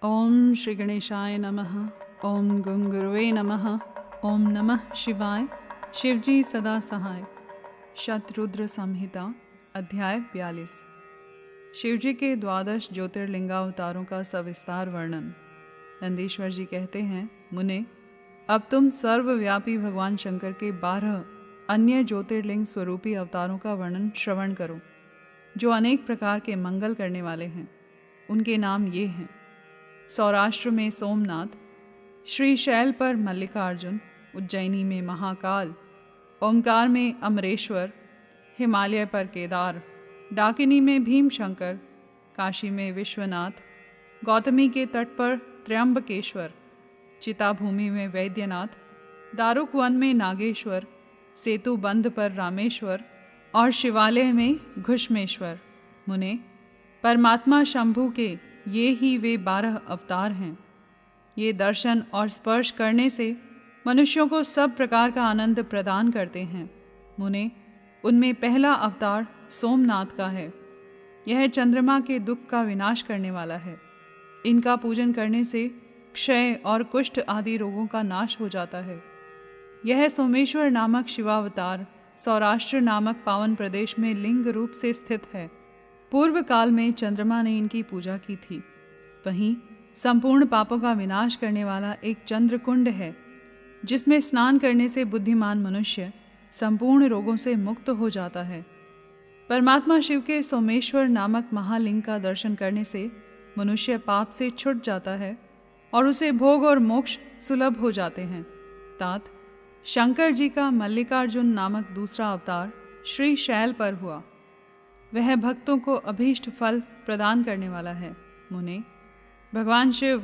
ओम श्री गणेशाय नमः। ओम गं गुरुवे नमः। ओम नमः शिवाय। शिवजी सदा सहाय। शतरुद्र संहिता अध्याय 42। शिवजी के 12 ज्योतिर्लिंगावतारों का सविस्तार वर्णन। नंदीश्वर जी कहते हैं, मुने, अब तुम सर्वव्यापी भगवान शंकर के 12 अन्य ज्योतिर्लिंग स्वरूपी अवतारों का वर्णन श्रवण करो, जो अनेक प्रकार के मंगल करने वाले हैं। उनके नाम ये हैं: सौराष्ट्र में सोमनाथ, श्रीशैल पर मल्लिकार्जुन, उज्जैनी में महाकाल, ओंकार में अमरेश्वर, हिमालय पर केदार, डाकिनी में भीमशंकर, काशी में विश्वनाथ, गौतमी के तट पर त्र्यंबकेश्वर, चिताभूमि में वैद्यनाथ, दारुक वन में नागेश्वर, सेतु बंध पर रामेश्वर और शिवालय में घुष्मेश्वर। मुने, परमात्मा शंभु के ये ही वे 12 अवतार हैं। ये दर्शन और स्पर्श करने से मनुष्यों को सब प्रकार का आनंद प्रदान करते हैं। मुने, उनमें पहला अवतार सोमनाथ का है। यह चंद्रमा के दुख का विनाश करने वाला है। इनका पूजन करने से क्षय और कुष्ठ आदि रोगों का नाश हो जाता है। यह सोमेश्वर नामक शिवावतार सौराष्ट्र नामक पावन प्रदेश में लिंग रूप से स्थित है। पूर्व काल में चंद्रमा ने इनकी पूजा की थी। वहीं संपूर्ण पापों का विनाश करने वाला एक चंद्रकुंड है, जिसमें स्नान करने से बुद्धिमान मनुष्य संपूर्ण रोगों से मुक्त हो जाता है। परमात्मा शिव के सोमेश्वर नामक महालिंग का दर्शन करने से मनुष्य पाप से छूट जाता है और उसे भोग और मोक्ष सुलभ हो जाते हैं। तात, शंकर जी का मल्लिकार्जुन नामक दूसरा अवतार श्री शैल पर हुआ। वह भक्तों को अभीष्ट फल प्रदान करने वाला है। मुने, भगवान शिव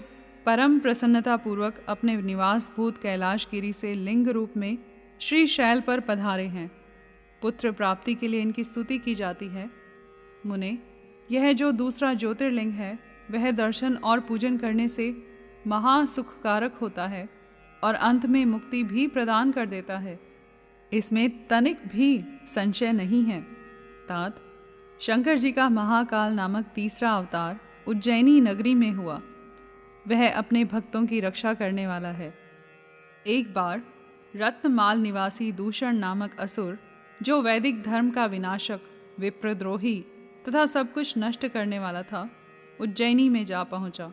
परम प्रसन्नता पूर्वक अपने निवास भूत कैलाशगिरी से लिंग रूप में श्री शैल पर पधारे हैं। पुत्र प्राप्ति के लिए इनकी स्तुति की जाती है। मुने, यह जो दूसरा ज्योतिर्लिंग है, वह दर्शन और पूजन करने से महासुखकारक होता है और अंत में मुक्ति भी प्रदान कर देता है। इसमें तनिक भी संशय नहीं है। तात, शंकर जी का महाकाल नामक तीसरा अवतार उज्जैनी नगरी में हुआ। वह अपने भक्तों की रक्षा करने वाला है। एक बार रत्नमाल निवासी दूषण नामक असुर, जो वैदिक धर्म का विनाशक, विप्रद्रोही तथा सब कुछ नष्ट करने वाला था, उज्जैनी में जा पहुंचा।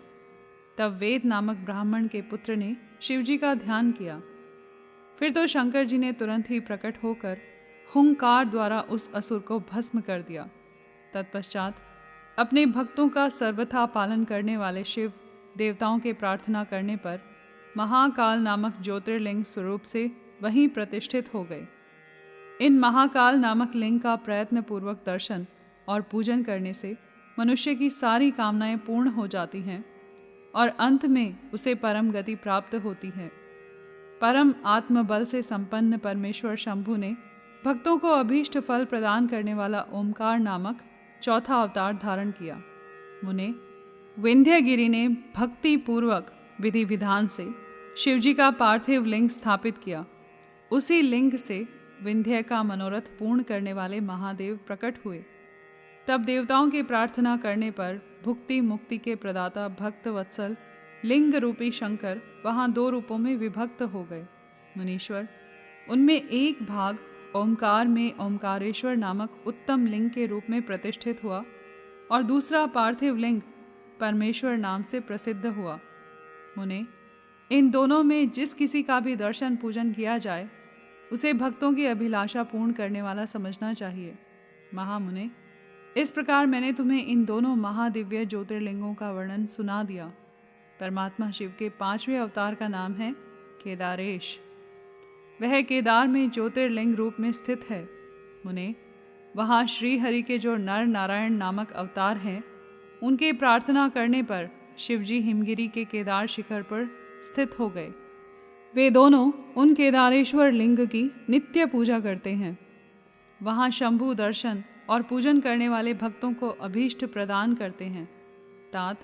तब वेद नामक ब्राह्मण के पुत्र ने शिवजी का ध्यान किया। फिर तो शंकर जी ने तुरंत ही प्रकट होकर हुंकार द्वारा उस असुर को भस्म कर दिया। तत्पश्चात अपने भक्तों का सर्वथा पालन करने वाले शिव देवताओं के प्रार्थना करने पर महाकाल नामक ज्योतिर्लिंग स्वरूप से वहीं प्रतिष्ठित हो गए। इन महाकाल नामक लिंग का प्रयत्न पूर्वक दर्शन और पूजन करने से मनुष्य की सारी कामनाएं पूर्ण हो जाती हैं और अंत में उसे परम गति प्राप्त होती है। परम आत्मबल से संपन्न परमेश्वर शंभु ने भक्तों को अभीष्ट फल प्रदान करने वाला ओमकार नामक चौथा अवतार धारण किया। मुने, विंध्यगिरि ने भक्ति पूर्वक विधि विधान से शिवजी का पार्थिव लिंग स्थापित किया। उसी लिंग से विंध्य का मनोरथ पूर्ण करने वाले महादेव प्रकट हुए। तब देवताओं की प्रार्थना करने पर भुक्ति मुक्ति के प्रदाता भक्त वत्सल लिंग रूपी शंकर वहां 2 रूपों में विभक्त हो गए। मुनीश्वर, उनमें एक भाग ओमकार में ओमकारेश्वर नामक उत्तम लिंग के रूप में प्रतिष्ठित हुआ और दूसरा पार्थिव लिंग परमेश्वर नाम से प्रसिद्ध हुआ। मुने, इन दोनों में जिस किसी का भी दर्शन पूजन किया जाए, उसे भक्तों की अभिलाषा पूर्ण करने वाला समझना चाहिए। महामुने, इस प्रकार मैंने तुम्हें इन दोनों महादिव्य ज्योतिर्लिंगों का वर्णन सुना दिया। परमात्मा शिव के 5वें अवतार का नाम है केदारेश। वह केदार में ज्योतिर्लिंग रूप में स्थित है। मुने, वहाँ श्री हरि के जो नर नारायण नामक अवतार हैं, उनके प्रार्थना करने पर शिवजी हिमगिरी के केदार शिखर पर स्थित हो गए। वे दोनों उन केदारेश्वर लिंग की नित्य पूजा करते हैं। वहाँ शंभु दर्शन और पूजन करने वाले भक्तों को अभीष्ट प्रदान करते हैं। तात,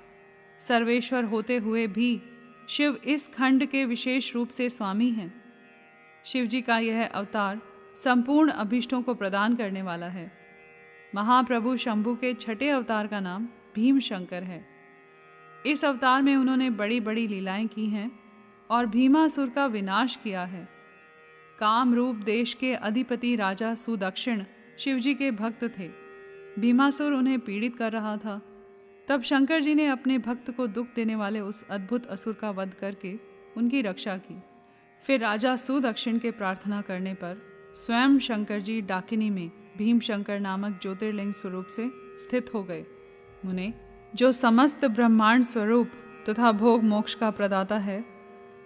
सर्वेश्वर होते हुए भी शिव इस खंड के विशेष रूप से स्वामी हैं। शिवजी का यह अवतार संपूर्ण अभीष्टों को प्रदान करने वाला है। महाप्रभु शंभु के 6ठे अवतार का नाम भीमशंकर है। इस अवतार में उन्होंने बड़ी बड़ी लीलाएं की हैं और भीमासुर का विनाश किया है। कामरूप देश के अधिपति राजा सुदक्षिण शिवजी के भक्त थे। भीमासुर उन्हें पीड़ित कर रहा था। तब शंकर जी ने अपने भक्त को दुख देने वाले उस अद्भुत असुर का वध करके उनकी रक्षा की। फिर राजा सुदक्षिण के प्रार्थना करने पर स्वयं शंकर जी डाकिनी में भीम शंकर नामक ज्योतिर्लिंग स्वरूप से स्थित हो गए। मुने, जो समस्त ब्रह्मांड स्वरूप तथा भोग मोक्ष का प्रदाता है,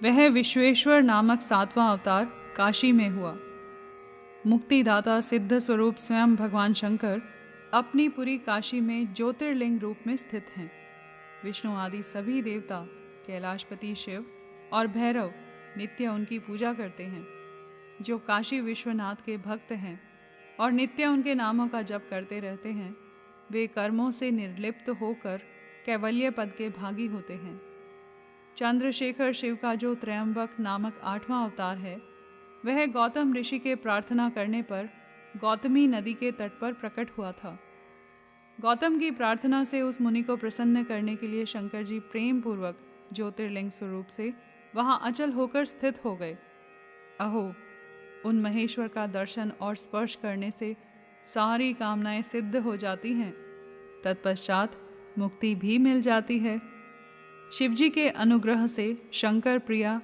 वह विश्वेश्वर नामक 7वां अवतार काशी में हुआ। मुक्तिदाता सिद्ध स्वरूप स्वयं भगवान शंकर अपनी पूरी काशी में ज्योतिर्लिंग रूप में स्थित हैं। विष्णु आदि सभी देवता, कैलाशपति शिव और भैरव नित्य उनकी पूजा करते हैं। जो काशी विश्वनाथ के भक्त हैं और नित्य उनके नामों का जप करते रहते हैं, वे कर्मों से निर्लिप्त होकर कैवल्य पद के भागी होते हैं। चंद्रशेखर शिव का जो त्रयंबक नामक 8वां अवतार है, वह गौतम ऋषि के प्रार्थना करने पर गौतमी नदी के तट पर प्रकट हुआ था। गौतम की प्रार्थना से उस मुनि को प्रसन्न करने के लिए शंकर जी प्रेम पूर्वक ज्योतिर्लिंग स्वरूप से वहां अचल होकर स्थित हो गए। अहो, उन महेश्वर का दर्शन और स्पर्श करने से सारी कामनाएं सिद्ध हो जाती हैं। तत्पश्चात मुक्ति भी मिल जाती है। शिवजी के अनुग्रह से शंकर प्रिया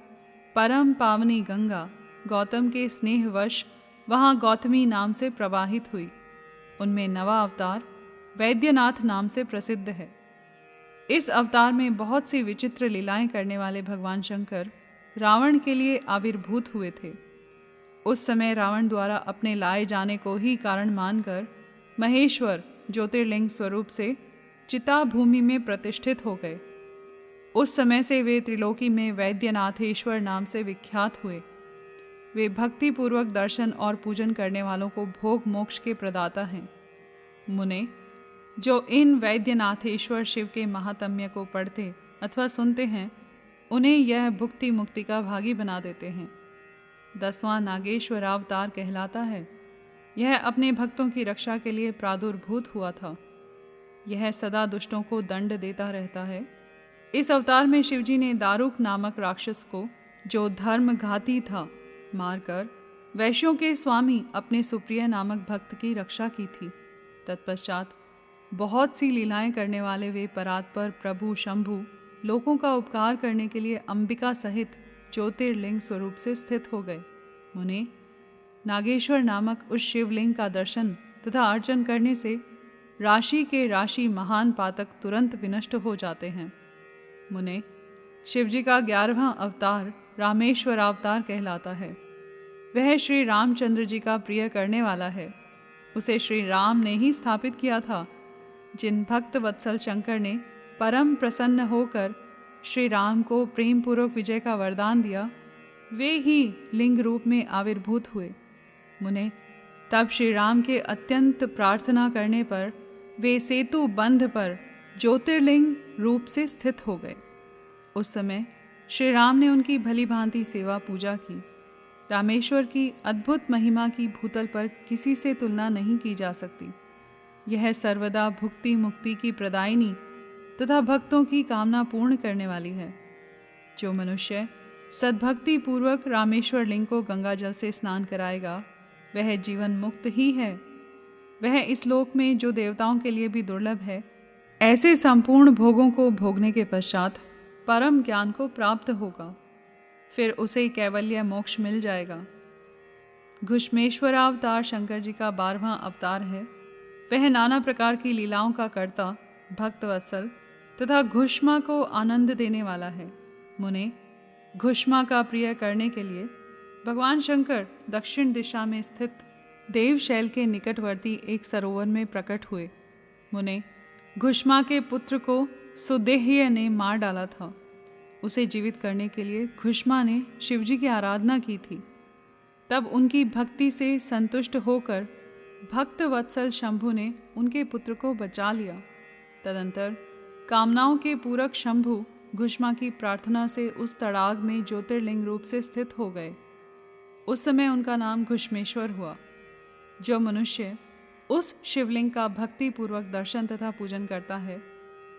परम पावनी गंगा गौतम के स्नेहवश वहाँ गौतमी नाम से प्रवाहित हुई। उनमें नवा अवतार वैद्यनाथ नाम से प्रसिद्ध है। इस अवतार में बहुत सी विचित्र लीलाएं करने वाले भगवान शंकर रावण के लिए आविर्भूत हुए थे। उस समय रावण द्वारा अपने लाए जाने को ही कारण मानकर महेश्वर ज्योतिर्लिंग स्वरूप से चिता भूमि में प्रतिष्ठित हो गए। उस समय से वे त्रिलोकी में वैद्यनाथेश्वर नाम से विख्यात हुए। वे भक्ति पूर्वक दर्शन और पूजन करने वालों को भोग मोक्ष के प्रदाता हैं। मुने, जो इन वैद्यनाथेश्वर शिव के महात्म्य को पढ़ते अथवा सुनते हैं, उन्हें यह भुक्ति मुक्ति का भागी बना देते हैं। 10वां नागेश्वर अवतार कहलाता है। यह अपने भक्तों की रक्षा के लिए प्रादुर्भूत हुआ था। यह सदा दुष्टों को दंड देता रहता है। इस अवतार में शिवजी ने दारुक नामक राक्षस को, जो धर्मघाती था, मारकर वैश्यों के स्वामी अपने सुप्रिय नामक भक्त की रक्षा की थी। तत्पश्चात बहुत सी लीलाएं करने वाले वे परात्पर प्रभु शंभु लोगों का उपकार करने के लिए अंबिका सहित ज्योतिर्लिंग स्वरूप से स्थित हो गए। मुने, नागेश्वर नामक उस शिवलिंग का दर्शन तथा अर्चन करने से राशि के राशि महान पातक तुरंत विनष्ट हो जाते हैं। मुने, शिवजी का 11वां अवतार रामेश्वर अवतार कहलाता है। वह श्री रामचंद्र जी का प्रिय करने वाला है। उसे श्री राम ने ही स्थापित किया था। जिन भक्त वत्सल शंकर ने परम प्रसन्न होकर श्री राम को प्रेम पूर्वक विजय का वरदान दिया, वे ही लिंग रूप में आविर्भूत हुए। मुने, तब श्री राम के अत्यंत प्रार्थना करने पर वे सेतु बंध पर ज्योतिर्लिंग रूप से स्थित हो गए। उस समय श्री राम ने उनकी भली भांति सेवा पूजा की। रामेश्वर की अद्भुत महिमा की भूतल पर किसी से तुलना नहीं की जा सकती। यह सर्वदा भुक्ति मुक्ति की प्रदायिनी तथा भक्तों की कामना पूर्ण करने वाली है। जो मनुष्य सद्भक्ति पूर्वक रामेश्वर लिंग को गंगा जल से स्नान कराएगा, वह जीवन मुक्त ही है। वह इस लोक में, जो देवताओं के लिए भी दुर्लभ है, ऐसे संपूर्ण भोगों को भोगने के पश्चात परम ज्ञान को प्राप्त होगा। फिर उसे कैवल्य मोक्ष मिल जाएगा। घुष्मेश्वर अवतार शंकर जी का 12वां अवतार है। वह नाना प्रकार की लीलाओं का कर्ता, भक्तवत्सल तथा घुष्मा को आनंद देने वाला है। मुने, घुष्मा का प्रिय करने के लिए भगवान शंकर दक्षिण दिशा में स्थित देवशैल के निकटवर्ती एक सरोवर में प्रकट हुए। मुने, घुष्मा के पुत्र को सुदेह्य ने मार डाला था। उसे जीवित करने के लिए घुष्मा ने शिवजी की आराधना की थी। तब उनकी भक्ति से संतुष्ट होकर भक्त वत्सल शंभु ने उनके पुत्र को बचा लिया। तदंतर कामनाओं के पूरक शंभु घुष्मा की प्रार्थना से उस तड़ाग में ज्योतिर्लिंग रूप से स्थित हो गए। उस समय उनका नाम घुष्मेश्वर हुआ। जो मनुष्य उस शिवलिंग का भक्ति पूर्वक दर्शन तथा पूजन करता है,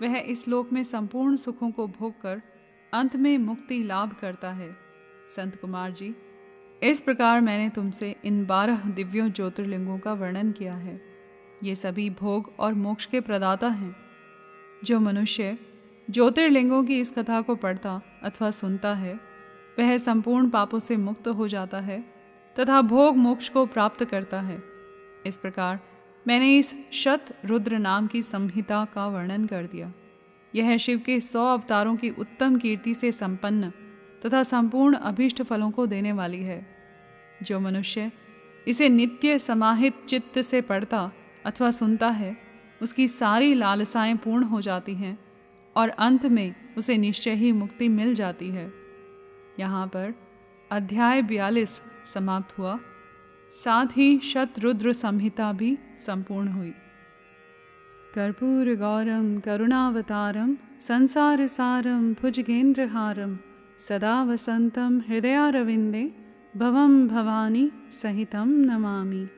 वह इस लोक में संपूर्ण सुखों को भोग कर अंत में मुक्ति लाभ करता है। संत कुमार जी, इस प्रकार मैंने तुमसे इन 12 दिव्यों ज्योतिर्लिंगों का वर्णन किया है। ये सभी भोग और मोक्ष के प्रदाता हैं। जो मनुष्य ज्योतिर्लिंगों की इस कथा को पढ़ता अथवा सुनता है, वह संपूर्ण पापों से मुक्त हो जाता है तथा भोग मोक्ष को प्राप्त करता है। इस प्रकार मैंने इस शत रुद्र नाम की संहिता का वर्णन कर दिया। यह शिव के 100 अवतारों की उत्तम कीर्ति से संपन्न तथा संपूर्ण अभीष्ट फलों को देने वाली है। जो मनुष्य इसे नित्य समाहित चित्त से पढ़ता अथवा सुनता है, उसकी सारी लालसाएं पूर्ण हो जाती हैं और अंत में उसे निश्चय ही मुक्ति मिल जाती है। यहाँ पर अध्याय 42 समाप्त हुआ। साथ ही शतरुद्र संहिता भी संपूर्ण हुई। कर्पूर गौरम करुणावतारम संसार सारम भुजगेंद्रहारम सदा वसंतम हृदयारविंदे भवम भवानी सहितम नमामि।